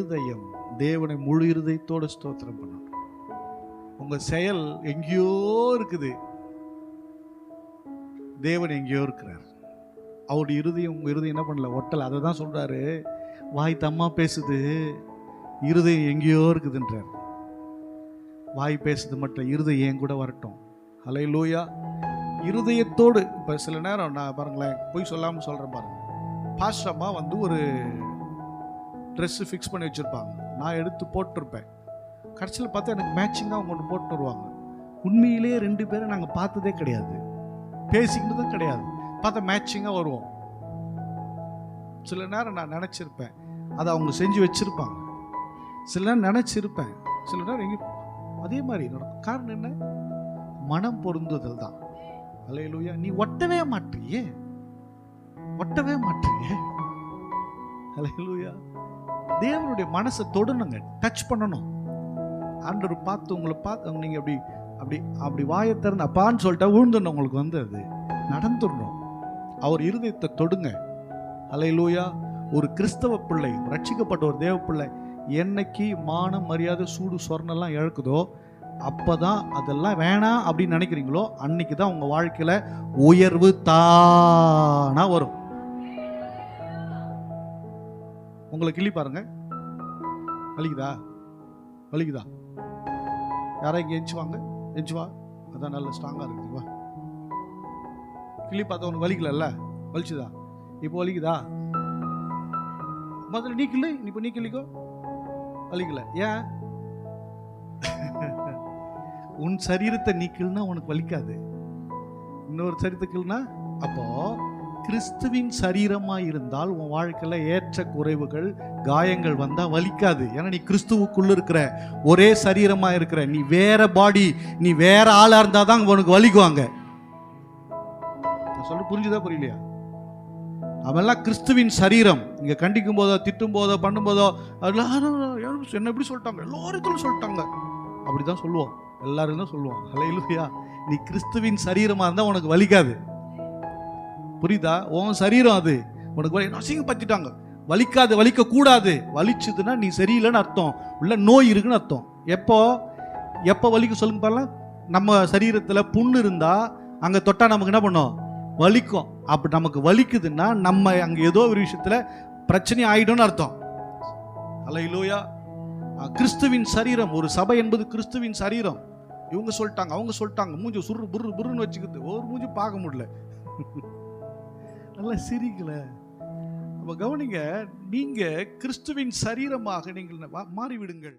இருதயம் தேவனை முழு இருதயத்தோடு ஸ்தோத்திரம் பண்ணணும். உங்க செயல் எங்கேயோ இருக்குது, தேவன் எங்கேயோ இருக்கிறார். அவருடைய இருதயம் உங்க இருதயம் என்ன பண்ணல, ஒட்டல. அதை தான் சொல்றாரு, வாய் தம்மா பேசுது, இருதயம் எங்கேயோ இருக்குதுன்றார். வாய் பேசுது மட்டும், இருதயம் ஏன் கூட வரட்டும். ஹல்லேலூயா. இருதயத்தோடு. இப்போ சில நேரம் நான் பாருங்களேன், போய் சொல்லாமல் சொல்கிறேன் பாருங்க. பாஸ்டம்மா வந்து ஒரு ட்ரெஸ்ஸு ஃபிக்ஸ் பண்ணி வச்சுருப்பாங்க, நான் எடுத்து போட்டிருப்பேன். கடைசியில் பார்த்தா எனக்கு மேட்சிங்காக அவங்க ஒன்று போட்டு வருவாங்க. உண்மையிலே 2 பேரும் நாங்கள் பார்த்ததே கிடையாது, பேசிக்கிட்டு தான் கிடையாது, பார்த்தா மேட்சிங்காக வருவோம். சில நேரம் நான் நினச்சிருப்பேன் அதை அவங்க செஞ்சு வச்சுருப்பாங்க, சில நேரம் நினச்சிருப்பேன், சில நேரம் எங்கே அதே மாதிரி நடக்கும். காரணம் என்ன? மனம் பொருந்துதல் தான். அல்லேலூயா. நீ ஒட்டவே மாட்டியே, ஒட்டவே மாட்டியே. அல்லேலூயா. தேவனுடைய மனசை தொடணுங்க, டச் பண்ணணும். ஆண்டவர் பார்த்து உங்களை பார்த்து நீங்கள் அப்படி அப்படி அப்படி வாயை திறந்து அப்பான்னு சொல்லிட்டா விழுந்துடணும், உங்களுக்கு வந்து அது நடந்துடணும். அவர் இருதயத்தை தொடுங்க. அல்லேலூயா. ஒரு கிறிஸ்தவ பிள்ளை, ரட்சிக்கப்பட்ட ஒரு தேவ பிள்ளை என்னைக்கு மானம் மரியாதை சூடு சொர்ணெல்லாம் இழக்குதோ அப்பதான் அதெல்லாம் வேணாம் அப்படின்னு நினைக்கிறீங்களோ அன்னைக்கு தான் உங்க வாழ்க்கையில உயர்வு தானா வரும். உங்களை கிள்ளி பாருங்க, வலிக்குதா? வலிக்குதா? யாரா இங்க எஞ்சுவாங்க, எஞ்சுவா, அதான் நல்ல ஸ்ட்ராங்கா இருக்குது. வா, கிள்ளி பார்த்தா உனக்கு வலிக்கல, வலிச்சுதா? இப்போ வலிக்குதா? முதல்ல நீ கிள்ளு, இப்போ நீ கிள்ளிக்கோ. வலிக்கல, ஏன்? உன் சரீரத்தை நீக்கில்னா உனக்கு வலிக்காது, இன்னொரு சரீரத்தை கிள்னா. அப்போ கிறிஸ்துவின் சரீரமா இருந்தால் உன் வாழ்க்கையில ஏற்ற குறைவுகள் காயங்கள் வந்தா வலிக்காது. ஏன்னா நீ கிறிஸ்துவுக்குள்ள இருக்கிற, ஒரே சரீரமா இருக்கிற. நீ வேற பாடி, நீ வேற ஆளா இருந்தாதான் உனக்கு வலிக்குவாங்க. சொல்ல புரிஞ்சுதா புரியலையா? அவெல்லாம் கிறிஸ்துவின் சரீரம். இங்க கண்டிக்கும் போதோ திட்டும் போதோ பண்ணும் போதோ என்ன எப்படி சொல்லிட்டாங்க, எல்லாரும் சொல்லிட்டாங்க, அப்படிதான் சொல்லுவோம், எல்லாரும் தான் சொல்லுவோம். ஹல்லேலூயா. நீ கிறிஸ்துவின் சரீரமா இருந்தா உனக்கு வலிக்காது. புரியுதா? உன் சரீரம் அது உனக்கு அசிங்கப்படுத்திட்டாங்க, வலிக்காது, வலிக்க கூடாது. வலிச்சுதுன்னா நீ சரியில்லைன்னு அர்த்தம், உள்ள நோய் இருக்குன்னு அர்த்தம். எப்போ வலிக்க சொல்லுங்க பாருங்க. நம்ம சரீரத்துல புண்ணு இருந்தா அங்க தொட்டா நமக்கு என்ன பண்ணும், வலிக்கும். அப்படி நமக்கு வலிக்குதுன்னா நம்ம அங்க ஏதோ ஒரு விஷயத்துல பிரச்சனை ஆயிடும்னு அர்த்தம். ஹல்லேலூயா. கிறிஸ்துவின் சரீரம், ஒரு சபை என்பது கிறிஸ்துவின் சரீரம். இவங்க சொல்லிட்டாங்க, அவங்க சொல்லிட்டாங்க, மூஞ்சி சுரு புரு புருன்னு வச்சுக்கிட்டு ஒரு மூஞ்சி பார்க்க முடியல. நல்லா சிரிக்கல. அப்ப கவனிங்க, நீங்க கிறிஸ்துவின் சரீரமாக நீங்கள் மாறிவிடுங்கள்.